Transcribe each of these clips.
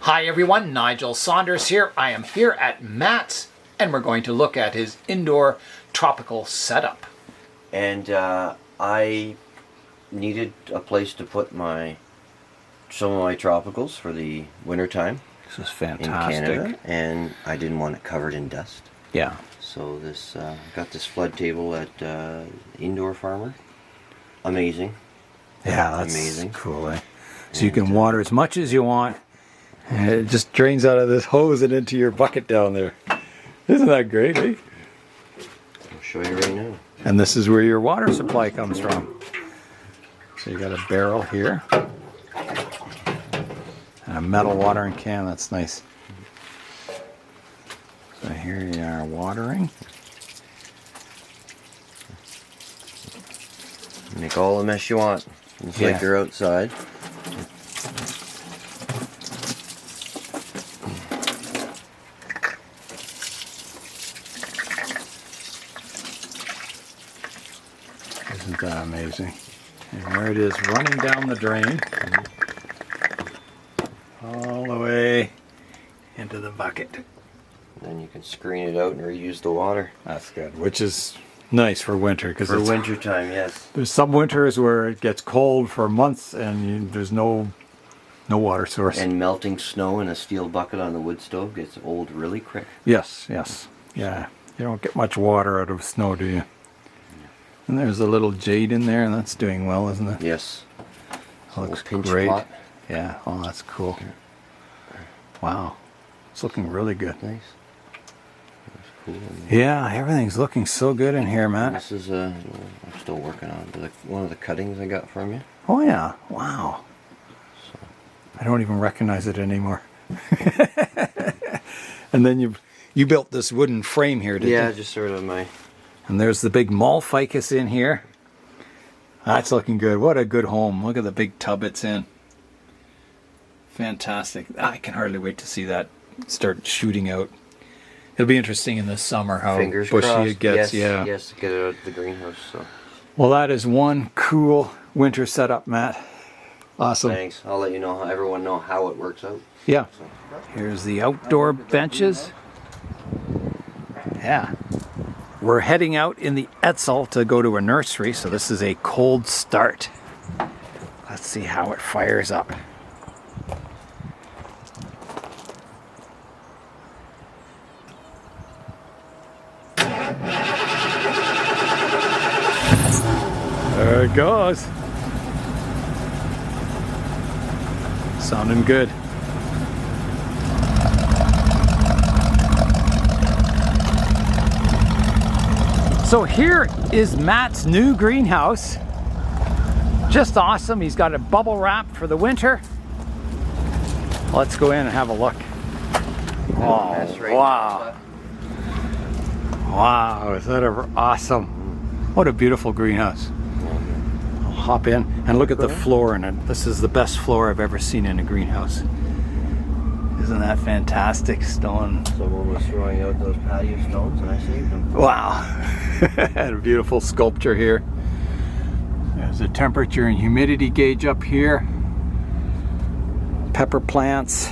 Hi everyone, Nigel Saunders here. I am here at Matt's and we're going to look at his indoor tropical setup. And I needed a place to put some of my tropicals for the winter time. This is in Canada, and I didn't want it covered in dust. Yeah. So this got this flood table at Indoor Farmer. Amazing. Yeah, that's amazing. Cool. Eh? So you can water as much as you want. And it just drains out of this hose and into your bucket down there. Isn't that great, eh? I'll show you right now. And this is where your water supply comes from. So you got a barrel here. And a metal watering can, that's nice. So here you are watering. Make all the mess you want. It's like you're outside. Isn't that amazing? And there it is, running down the drain. All the way into the bucket. Then you can screen it out and reuse the water. That's good, which is nice for winter. For winter time, yes. There's some winters where it gets cold for months and there's no water source. And melting snow in a steel bucket on the wood stove gets old really quick. Yes. Yeah, you don't get much water out of snow, do you? And there's a little jade in there, and that's doing well, isn't it? Yes. Looks pinch great. pot. Yeah, oh, that's cool. Wow, it's looking really good. Nice. That's cool. Yeah, everything's looking so good in here, Matt. This is I'm still working on one of the cuttings I got from you. Oh yeah, wow. So. I don't even recognize it anymore. And then you built this wooden frame here, didn't you? Yeah, just sort of my... And there's the big mall ficus in here. That's looking good. What a good home. Look at the big tub it's in. Fantastic. I can hardly wait to see that start shooting out. It'll be interesting in the summer how Fingers bushy crossed. it gets. Yes, get it out of the greenhouse. So. Well, that is one cool winter setup, Matt. Awesome. Thanks. I'll let you know, everyone know how it works out. Yeah. So. Here's the outdoor benches. Yeah. We're heading out in the Etzel to go to a nursery, so this is a cold start. Let's see how it fires up. There it goes. Sounding good. So here is Matt's new greenhouse. Just awesome. He's got a bubble wrap for the winter. Let's go in and have a look. Oh, wow. Wow, is that ever awesome? What a beautiful greenhouse. I'll hop in and look at the floor in it. This is the best floor I've ever seen in a greenhouse. Isn't that fantastic? Stone. Someone was throwing out those patio stones and I saved them. Wow. And a beautiful sculpture here. There's a temperature and humidity gauge up here. Pepper plants.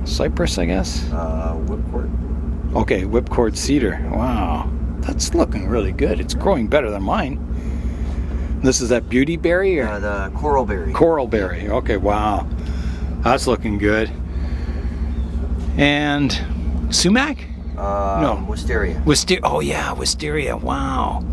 Cypress, I guess? Whipcord. Okay, whipcord cedar. Wow. That's looking really good. It's growing better than mine. This is that beauty berry? Or? The coral berry. Coral berry. Okay, wow. That's looking good. And sumac? No. Wisteria. Oh yeah, wisteria. Wow.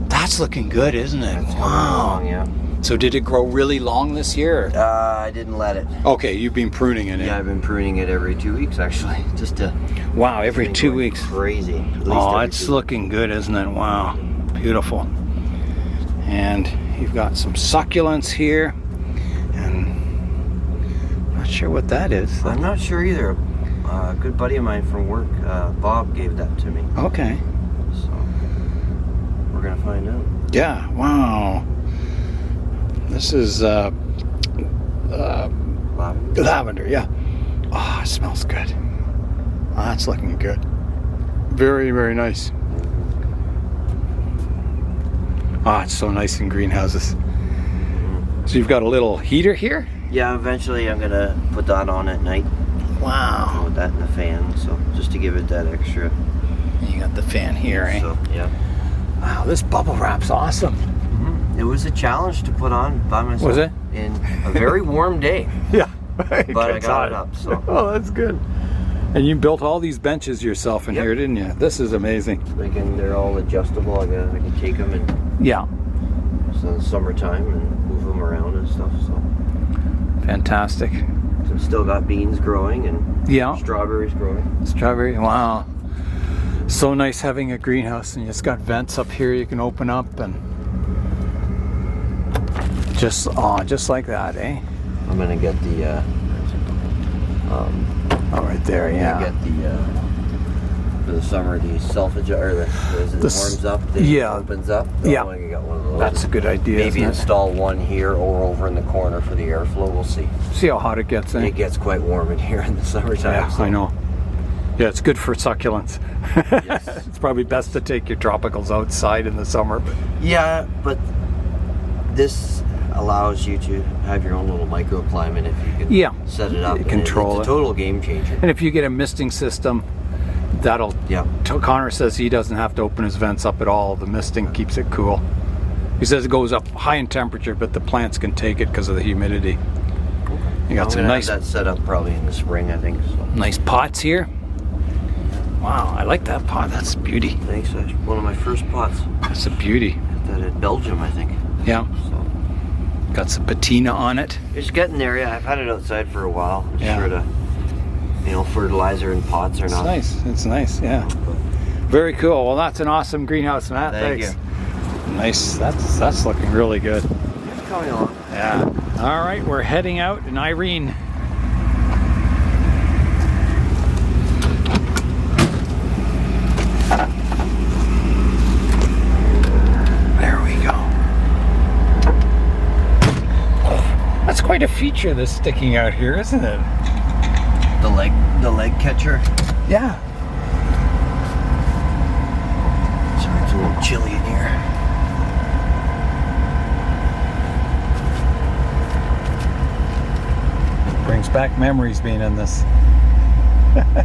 That's looking good, isn't it? That's wow. Long, yeah. So did it grow really long this year? I didn't let it. Okay, you've been pruning it. Yeah, I've been pruning it every 2 weeks actually. Just to... Wow, every 2 weeks. Crazy. Oh, it's looking good, isn't it? Wow. Beautiful. And you've got some succulents here. And not sure what that is. I'm not sure either. A good buddy of mine from work, Bob, gave that to me. Okay. So we're gonna find out. Yeah. Wow. This is Lavender. lavender. Yeah. Oh, it smells good. Oh, that's looking good. Very, very nice. Oh, it's so nice in greenhouses. So you've got a little heater here? Yeah, eventually I'm gonna put that on at night. Wow. With that in the fan, so just to give it that extra. You got the fan here, eh? So yeah. Wow, this bubble wrap's awesome. It was a challenge to put on by myself. Was it? In a very warm day. Yeah. But I got it up, so. Oh, that's good. And you built all these benches yourself in here, didn't you? This is amazing. They're all adjustable. I can take them and Yeah. so in the summertime and move them around and stuff. So Fantastic. I've still got beans growing and strawberries growing. Strawberry, wow. So nice having a greenhouse, and it's got vents up here you can open up, and just like that, eh? I'm gonna get the right there, yeah. Get the for the summer the self-adjust or it warms up, opens up. I got one of those. That's a good idea. Maybe install one here or over in the corner for the airflow. We'll see. See how hot it gets, eh? It gets quite warm in here in the summertime. Yeah, so. I know. Yeah, it's good for succulents. Yes. It's probably best to take your tropicals outside in the summer. But yeah, but this allows you to have your own little microclimate if you can set it up. Control it. It's a total game changer. And if you get a misting system, that'll... Yeah. Connor says he doesn't have to open his vents up at all. The misting keeps it cool. He says it goes up high in temperature, but the plants can take it because of the humidity. You got some nice... have that set up probably in the spring, I think. So. Nice pots here. Wow, I like that pot. That's a beauty. Thanks. That's one of my first pots. That's a beauty. That in Belgium, I think. Yeah. So. Got some patina on it. It's getting there, yeah. I've had it outside for a while. Just sure to, fertilizer in pots or not. It's nice. It's nice, yeah. Very cool. Well, that's an awesome greenhouse, Matt. Thank you. Nice. That's looking really good. It's coming along. Yeah. All right, we're heading out in Irene. There we go. That's quite a feature, this sticking out here, isn't it? The leg catcher. Yeah. Sorry, it's a little chilly in here. Brings back memories being in this.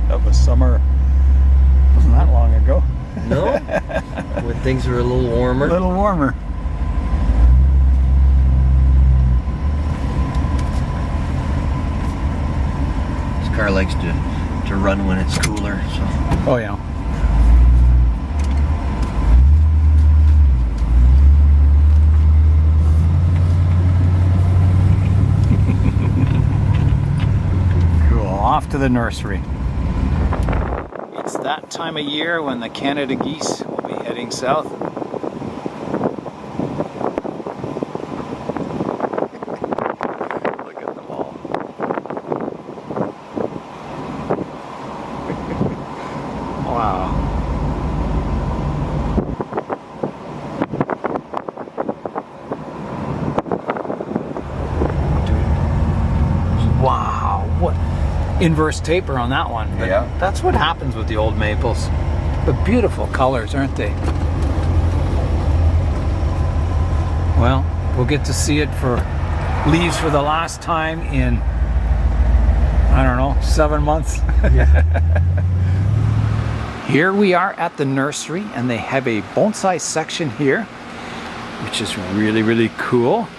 Of a summer. Wasn't that long ago. No? When things are a little warmer. A little warmer. This car likes to run when it's cooler, so. Oh yeah. Cool, off to the nursery. It's that time of year when the Canada geese will be heading south. Look at them all. Wow. Wow, what inverse taper on that one. But yeah. That's what happens with the old maples. But beautiful colors, aren't they? Well, we'll get to see it for leaves for the last time in, I don't know, 7 months. Yeah. Here we are at the nursery, and they have a bonsai section here, which is really, really cool.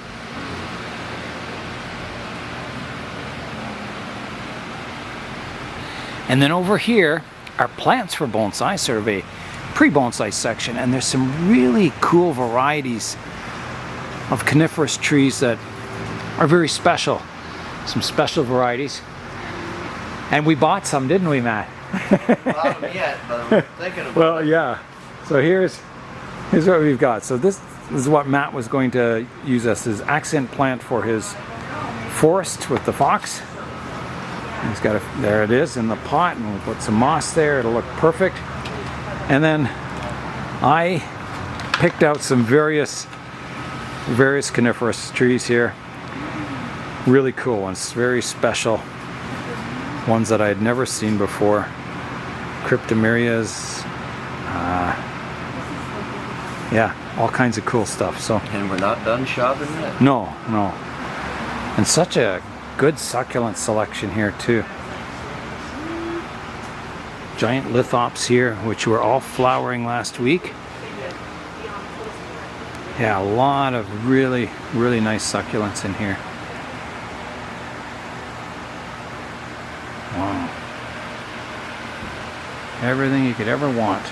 And then over here are plants for bonsai, sort of a pre-bonsai section, and there's some really cool varieties of coniferous trees that are very special. Some special varieties. And we bought some, didn't we, Matt? Not yet, but I'm thinking about it. Well, yeah. So here's what we've got. So this is what Matt was going to use as his accent plant for his forest with the fox. He's got there it is in the pot, and we'll put some moss there. It'll look perfect. And then I picked out some various coniferous trees here. Really cool ones, very special ones that I had never seen before. Cryptomerias, yeah, all kinds of cool stuff. So, And we're not done shopping yet. no, and such a good succulent selection here too. Giant lithops here, which were all flowering last week. Yeah, a lot of really, really nice succulents in here. Wow. Everything you could ever want.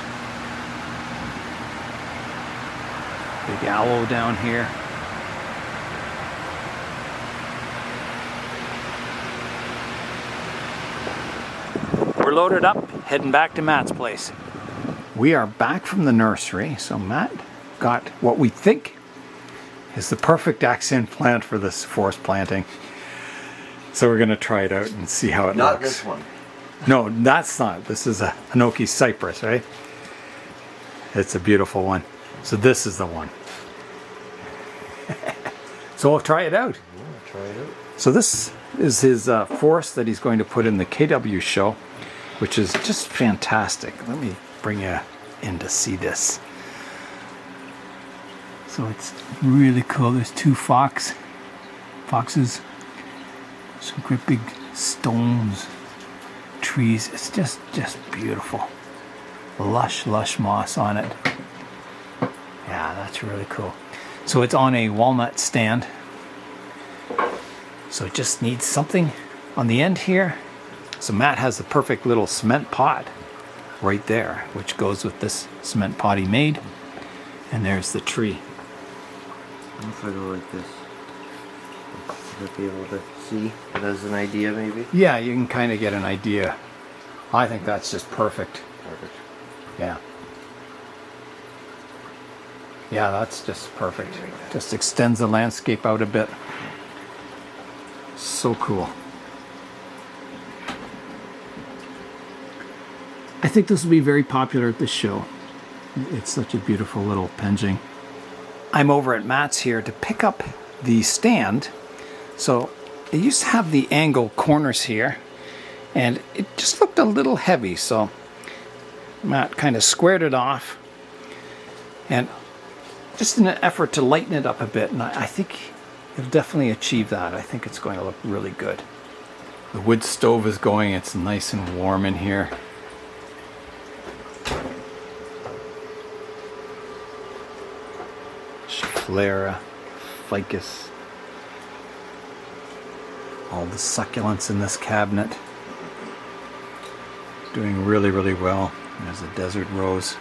Big aloe down here. We're loaded up, heading back to Matt's place. We are back from the nursery, so Matt got what we think is the perfect accent plant for this forest planting. So we're going to try it out and see how it looks. Not this one. No, that's not. This is a Hinoki cypress, right? It's a beautiful one. So this is the one. So we'll try it out. Yeah, try it out. So this is his forest that he's going to put in the KW show, which is just fantastic. Let me bring you in to see this. So it's really cool. There's two foxes, some great big stones, trees. It's just beautiful. Lush moss on it. Yeah, that's really cool. So it's on a walnut stand. So it just needs something on the end here. So Matt has the perfect little cement pot right there, which goes with this cement pot he made. And there's the tree. What if I go like this? Would I be able to see it as an idea, maybe? Yeah, you can kind of get an idea. I think that's just perfect. Perfect. Yeah. Yeah, that's just perfect. Just extends the landscape out a bit. So cool. I think this will be very popular at this show. It's such a beautiful little penjing. I'm over at Matt's here to pick up the stand. So it used to have the angle corners here, and it just looked a little heavy. So Matt kind of squared it off, and just in an effort to lighten it up a bit. And I think it'll definitely achieve that. I think it's going to look really good. The wood stove is going. It's nice and warm in here. Schlera, ficus. All the succulents in this cabinet. Doing really, really well. There's a desert rose.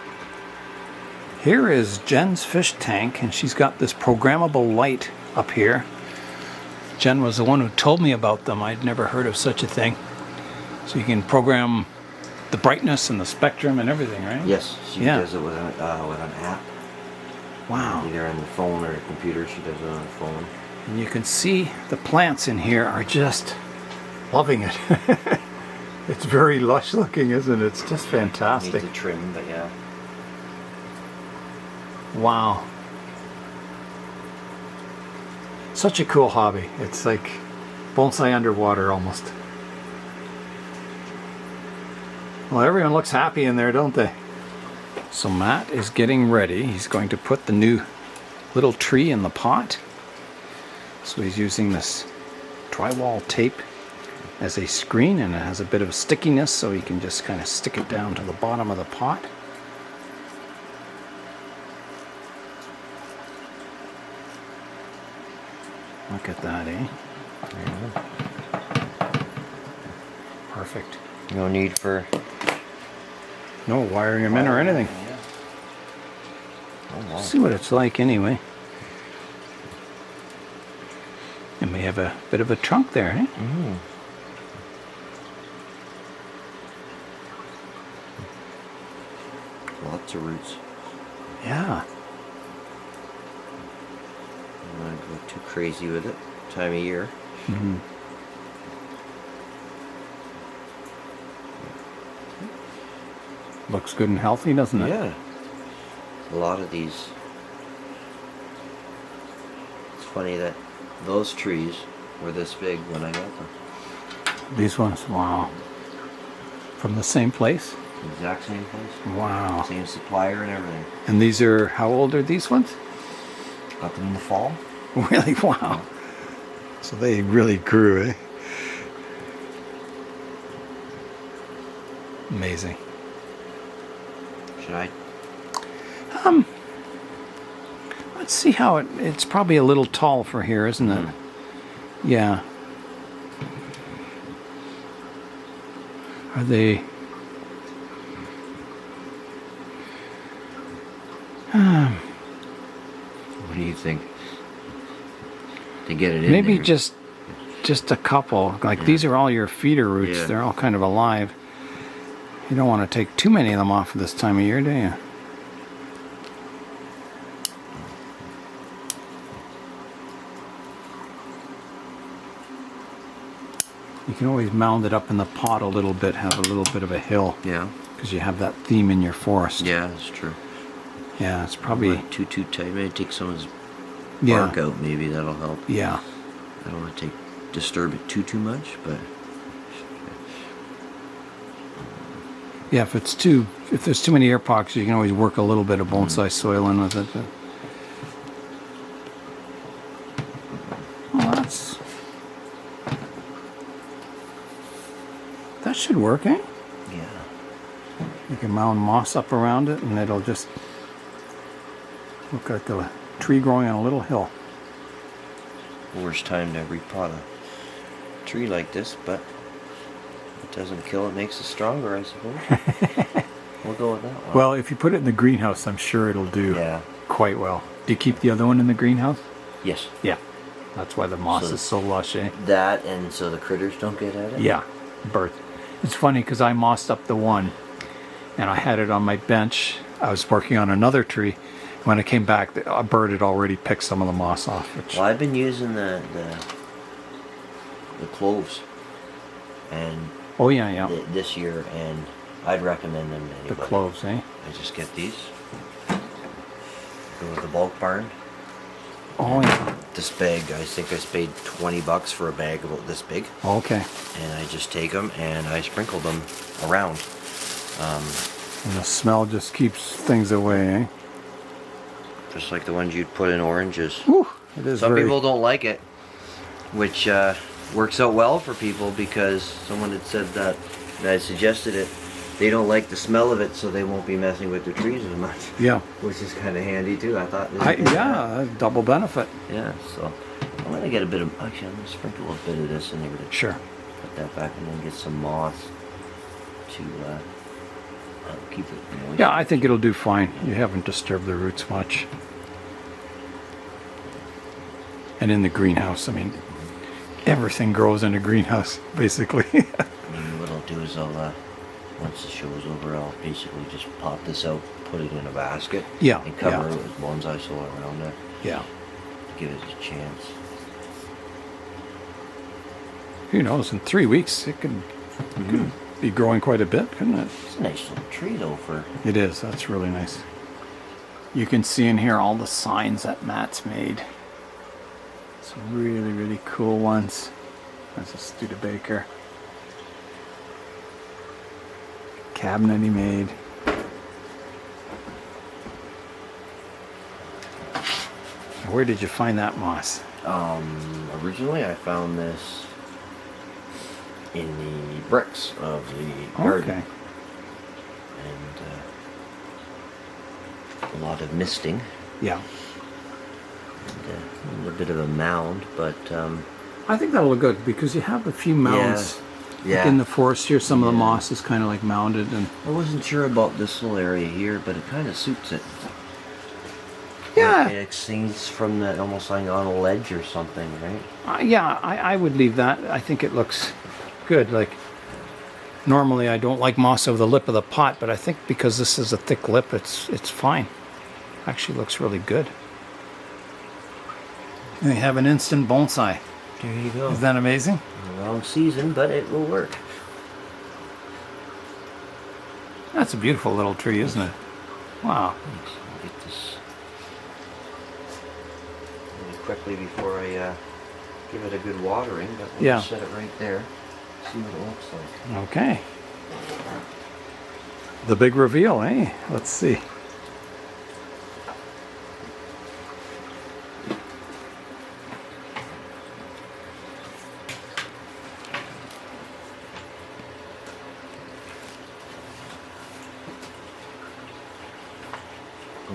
Here is Jen's fish tank, and she's got this programmable light up here. Jen was the one who told me about them. I'd never heard of such a thing. So you can program the brightness and the spectrum and everything, right? Yes, she does it with an app. Wow. Either on the phone or the computer. She does it on the phone. And you can see the plants in here are just loving it. It's very lush looking, isn't it? It's just fantastic. Need to trim, but yeah. Wow. Such a cool hobby. It's like bonsai underwater almost. Well, everyone looks happy in there, don't they? So Matt is getting ready. He's going to put the new little tree in the pot. So he's using this drywall tape as a screen, and it has a bit of stickiness, so he can just kind of stick it down to the bottom of the pot. Look at that, eh? Perfect. No need for... No wiring them in or anything. Yeah. Oh, wow. See what it's like anyway. And we have a bit of a trunk there, eh? Mm. Lots of roots. Yeah. I'm not going too crazy with it. Time of year. Mm-hmm. Looks good and healthy, doesn't it? Yeah. A lot of these. It's funny that those trees were this big when I got them. These ones, wow. From the same place? Exact same place. Wow. Same supplier and everything. And these are, how old are these ones? Got them in the fall. Really? Wow. So they really grew, eh? Amazing. Should I? Let's see how it's probably a little tall for here, isn't it? Yeah. Are they? What do you think? To get it in Maybe there? just a couple. Like these are all your feeder roots. Yeah. They're all kind of alive. You don't want to take too many of them off at this time of year, do you? You can always mound it up in the pot a little bit, have a little bit of a hill, Yeah. because you have that theme in your forest. Yeah, that's true. Yeah, it's probably... Not too tight. Maybe take some of his Yeah. bark out. Maybe that'll help. Yeah. I don't want to disturb it too much, but Yeah, if there's too many air pockets, you can always work a little bit of bonsai soil in with it. But... Oh, that should work, eh? yeah. You can mound moss up around it, and it'll just look like a tree growing on a little hill. Worst time to repot a tree like this, but it doesn't kill it, makes it stronger, I suppose. We'll go with that one. Well, if you put it in the greenhouse, I'm sure it'll do Yeah. quite well. Do you keep the other one in the greenhouse? Yes. Yeah. That's why the moss So- is so lush, eh? That, and so the critters don't get at it? Yeah, bird. It's funny because I mossed up the one and I had it on my bench. I was working on another tree. When I came back, a bird had already picked some of the moss off. Which, Well, I've been using the cloves and oh, yeah. this year, and I'd recommend them to The anybody. cloves, eh? I just get these. Go with the bulk barn. Oh, yeah. This bag, I think I paid $20 for a bag about this big. Okay. And I just take them and I sprinkle them around. And the smell just keeps things away, eh? Just like the ones you'd put in oranges. Whew, it is Some very... people don't like it, which works out well for people because someone had said that, and I suggested it. They don't like the smell of it, so they won't be messing with their trees as much. Yeah. Which is kind of handy too, I thought. Yeah, double benefit. Yeah, so I'm going to get a bit of, actually I'm going to sprinkle a bit of this in there to Sure. put that back and then get some moss to keep it moist. Yeah, I think it'll do fine. You haven't disturbed the roots much. And in the greenhouse, I mean, everything grows in a greenhouse, basically. Maybe what I'll do is I'll, once the show's over, I'll basically just pop this out, put it in a basket, Yeah, and cover yeah. it with bonsai soil around it. Yeah. Give it a chance. Who knows, in 3 weeks, it could be growing quite a bit, couldn't it? It's a nice little tree though for... It is, that's really nice. You can see in here all the signs that Matt's made. Some really, really cool ones. There's a Studebaker. Cabinet he made. Where did you find that moss? Originally I found this in the bricks of the garden. Okay. And a lot of misting. Yeah. And, a little bit of a mound, but I think that'll look good because you have a few mounds. yeah. Like in the forest here, some of the Yeah. moss is kind of like mounded, and I wasn't sure about this little area here, but it kind of suits it. yeah, Like it seems from that almost like on a ledge or something, right? yeah, I would leave that. I think it looks good. Like normally I don't like moss over the lip of the pot, but I think because this is a thick lip, it's fine. Actually looks really good. And they have an instant bonsai. There you go. Isn't that amazing? Wrong season, but it will work. That's a beautiful little tree, isn't it? Wow. Thanks. I'll get this really quickly before I give it a good watering, but we'll Yeah. just set it right there. See what it looks like. Okay. The big reveal, eh? Let's see.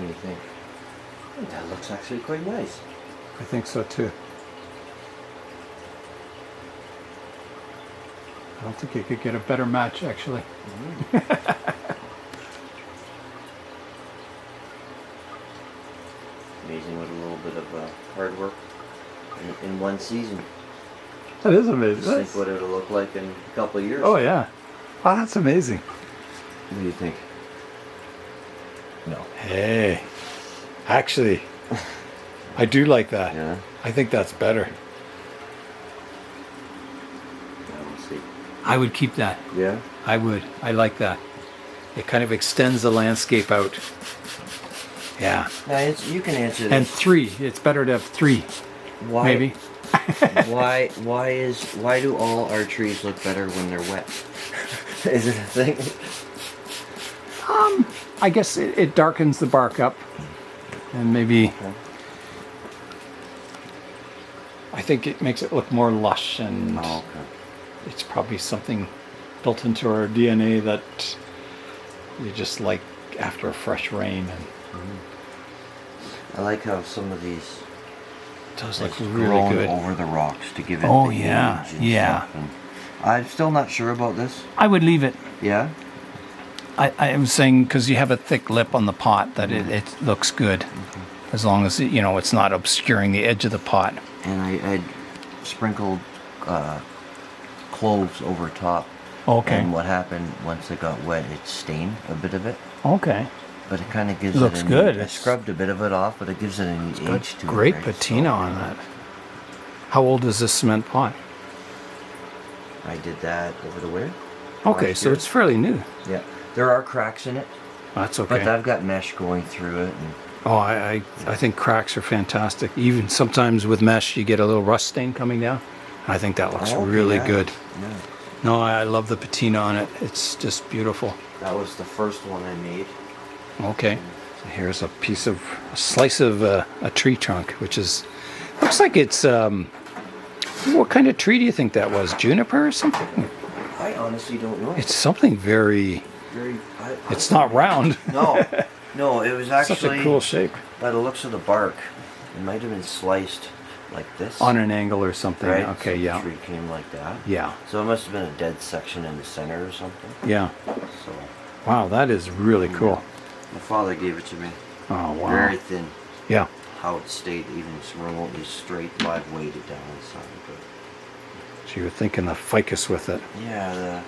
do you think? I think that looks actually quite nice. I think so too. I don't think you could get a better match, actually. Amazing what a little bit of hard work in one season. That is amazing. Just think what it'll look like in a couple of years. Oh yeah. Wow, that's amazing. What do you think? No. Hey, actually, I do like that. Yeah. I think that's better. We'll see. I would keep that. Yeah. I would. I like that. It kind of extends the landscape out. Yeah. Now you can answer this. And 3. It's better to have 3. Why? Maybe. Why do all our trees look better when they're wet? Is it a thing? I guess it darkens the bark up, and maybe I think it makes it look more lush, and it's probably something built into our DNA that you just like after a fresh rain. And I like how some of these does look grown really good over the rocks to give it. Oh, the yeah, age and yeah. stuff. And I'm still not sure about this. I would leave it. Yeah. I am saying because you have a thick lip on the pot that it looks good, as long as it's not obscuring the edge of the pot. And I sprinkled cloves over top. Okay. And what happened once it got wet, it stained a bit of it. Okay. But it kind of gives Looks it a good. neat, I scrubbed a bit of it off, but it gives it a neat age to Great it. patina on that. How old is this cement pot? I did that over the winter. Okay, last so year. it's fairly new. Yeah. There are cracks in it, That's okay. but I've got mesh going through it. And Oh, I think cracks are fantastic. Even sometimes with mesh, you get a little rust stain coming down. I think that looks really good. Yeah. No, I love the patina on it. It's just beautiful. That was the first one I made. Okay. So here's a slice of a tree trunk, which looks like it's, what kind of tree do you think that was? Juniper or something? I honestly don't know. It's something very, it's not round. No, it was actually Such a cool shape. By the looks of the bark, it might have been sliced like this. On an angle or something. Right? Okay, so yeah. The tree came like that. Yeah. So it must have been a dead section in the center or something. Yeah. So. Wow, that is really cool. My father gave it to me. Oh, wow. Very thin. Yeah. How it stayed even remotely straight, but I've weighed it down some. So you're thinking of ficus with it. Yeah,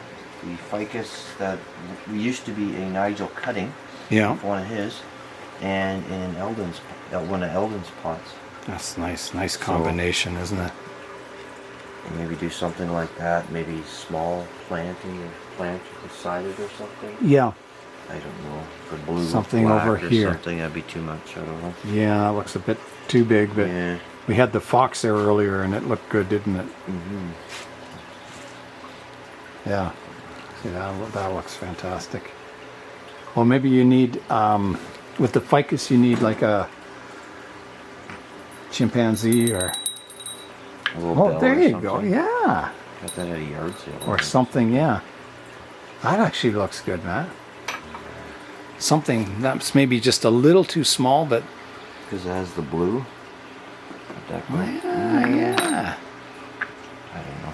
the ficus that used to be a Nigel cutting. Yeah. One of his, and in one of Eldon's pots. That's nice. Nice combination, isn't it? And maybe do something like that. Maybe small planting or plant beside it or something. Yeah. I don't know. For blue, something black over or here. Something that'd be too much. I don't know. Yeah, that looks a bit too big, but Yeah. we had the fox there earlier, and it looked good, didn't it? Mm-hmm. Yeah. See, that looks fantastic. Well, maybe you need, with the ficus, you need like a chimpanzee or... A little bell there or you something. go. Yeah. Got that at a yard sale. Or something, yeah. That actually looks good, Matt. Something that's maybe just a little too small, but... Because it has the blue. Yeah. I don't know.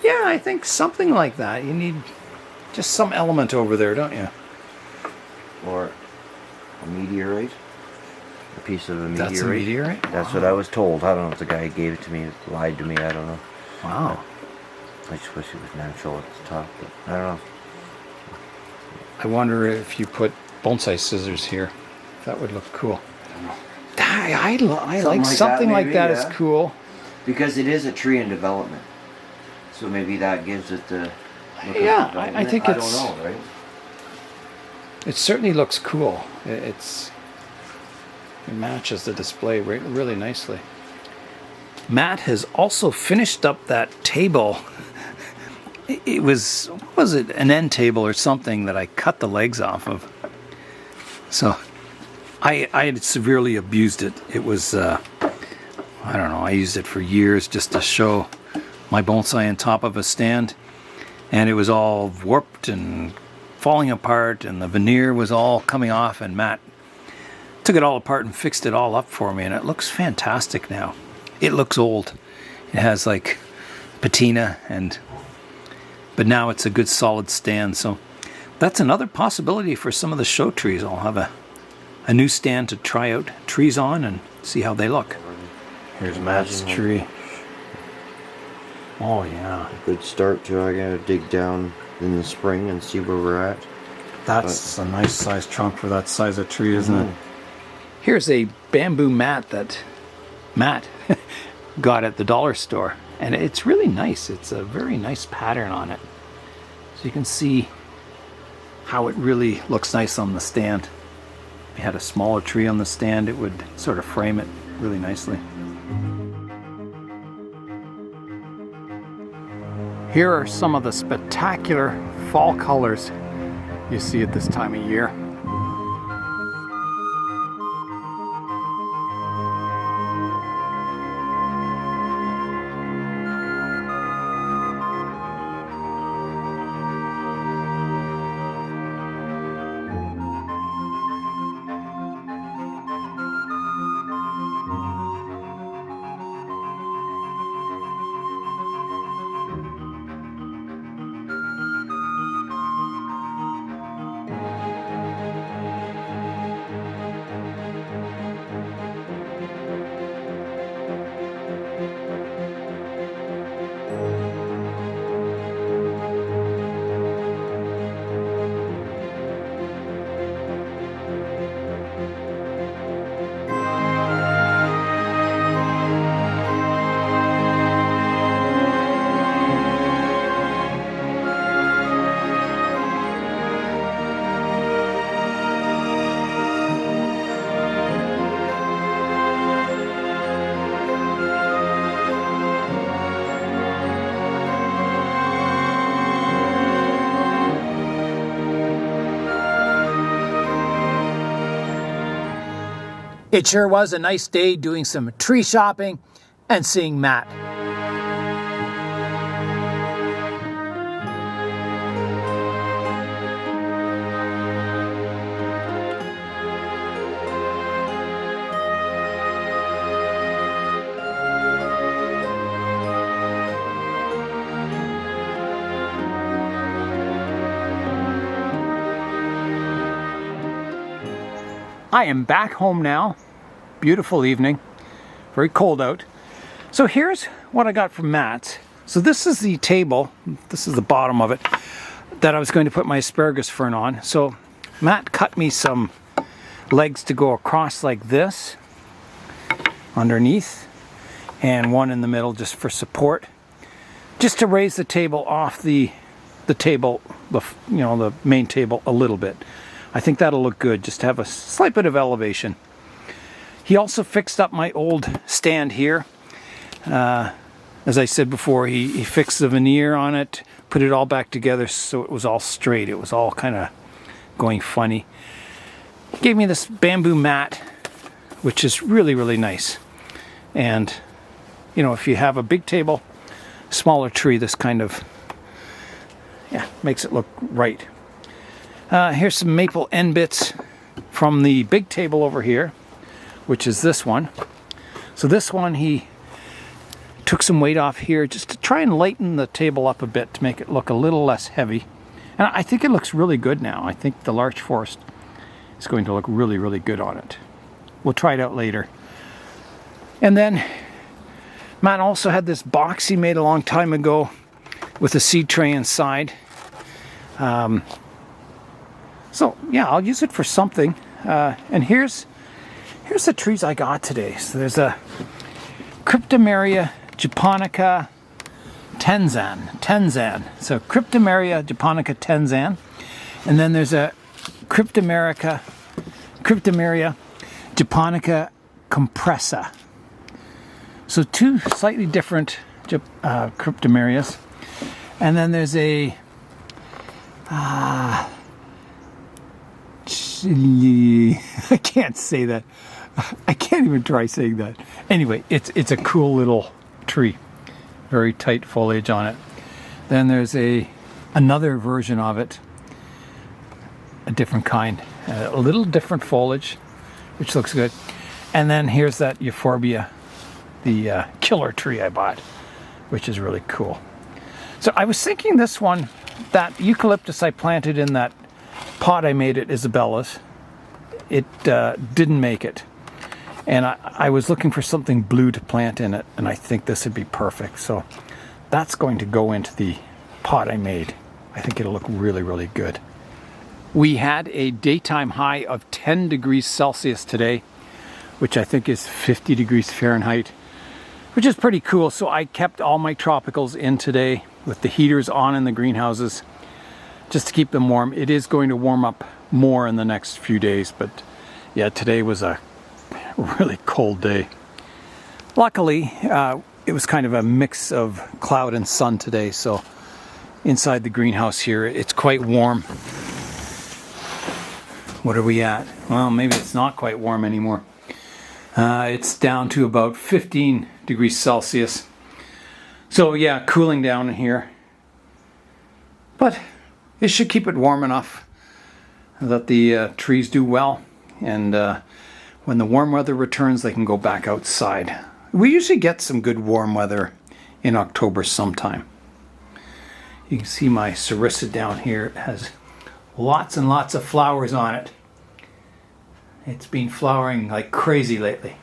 Yeah, I think something like that. You need just some element over there, don't you? Or a meteorite. A piece of a meteorite. That's a meteorite? That's what I was told. I don't know if the guy who gave it to me lied to me. I don't know. Wow. I just wish it was natural at the top, but I don't know. I wonder if you put bonsai scissors here. That would look cool. I like something like that is cool. Because it is a tree in development. So maybe that gives it the look Yeah, of development. I think I it's... don't know, right? It certainly looks cool. It matches the display really nicely. Matt has also finished up that table. It was, what was it, an end table or something that I cut the legs off of. So I had severely abused it. It was, I don't know, I used it for years just to show my bonsai on top of a stand. And it was all warped and falling apart and the veneer was all coming off, and Matt took it all apart and fixed it all up for me, and it looks fantastic now. It looks old. It has like patina, but now it's a good solid stand. So that's another possibility for some of the show trees. I'll have a new stand to try out trees on and see how they look. Here's Matt's tree. Oh yeah. Good start to, I gotta dig down in the spring and see where we're at. That's a nice size trunk for that size of tree, isn't it? Here's a bamboo mat that Matt got at the dollar store. And it's really nice. It's a very nice pattern on it. So you can see how it really looks nice on the stand. If you had a smaller tree on the stand, it would sort of frame it really nicely. Here are some of the spectacular fall colors you see at this time of year. It sure was a nice day doing some tree shopping and seeing Matt. I am back home now. Beautiful evening. Very cold out. So here's what I got from Matt. So this is the table. This is the bottom of it that I was going to put my asparagus fern on. So Matt cut me some legs to go across like this underneath, and one in the middle just for support, just to raise the table off the table, the main table a little bit. I think that'll look good, just to have a slight bit of elevation. He also fixed up my old stand here. As I said before, he fixed the veneer on it, put it all back together so it was all straight. It was all kind of going funny. He gave me this bamboo mat, which is really, really nice. And, if you have a big table, smaller tree, this kind of, makes it look right. Here's some maple end bits from the big table over here, which is this one. So this one, he took some weight off here just to try and lighten the table up a bit to make it look a little less heavy. And I think it looks really good now. I think the larch forest is going to look really, really good on it. We'll try it out later. And then Matt also had this box he made a long time ago with a seed tray inside. So yeah, I'll use it for something. And here's the trees I got today. So there's a Cryptomeria japonica Tenzan. So Cryptomeria japonica Tenzan. And then there's a Cryptomeria japonica compressa. So two slightly different Cryptomerias. And then there's a I can't say that. I can't even try saying that. Anyway, it's a cool little tree. Very tight foliage on it. Then there's another version of it. a different kind, a little different foliage, which looks good. And then here's that euphorbia, the killer tree I bought, which is really cool. So I was thinking this one, that eucalyptus I planted in that pot I made at Isabella's, it didn't make it. And I was looking for something blue to plant in it, and I think this would be perfect. So that's going to go into the pot I made. I think it'll look really, really good. We had a daytime high of 10 degrees Celsius today, which I think is 50 degrees Fahrenheit, which is pretty cool. So I kept all my tropicals in today with the heaters on in the greenhouses just to keep them warm. It is going to warm up more in the next few days, but yeah, today was a really cold day. Luckily, it was kind of a mix of cloud and sun today, so inside the greenhouse here, it's quite warm. What are we at? Well, maybe it's not quite warm anymore. It's down to about 15 degrees Celsius. So yeah, cooling down in here. But it should keep it warm enough that the trees do well. And when the warm weather returns, they can go back outside. We usually get some good warm weather in October sometime. You can see my sarissa down here. It has lots and lots of flowers on it. It's been flowering like crazy lately.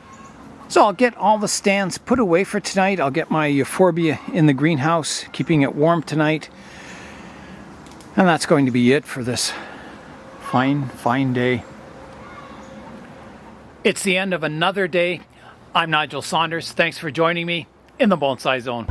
So I'll get all the stands put away for tonight. I'll get my euphorbia in the greenhouse, keeping it warm tonight. And that's going to be it for this fine, fine day. It's the end of another day. I'm Nigel Saunders. Thanks for joining me in the Bonsai Zone.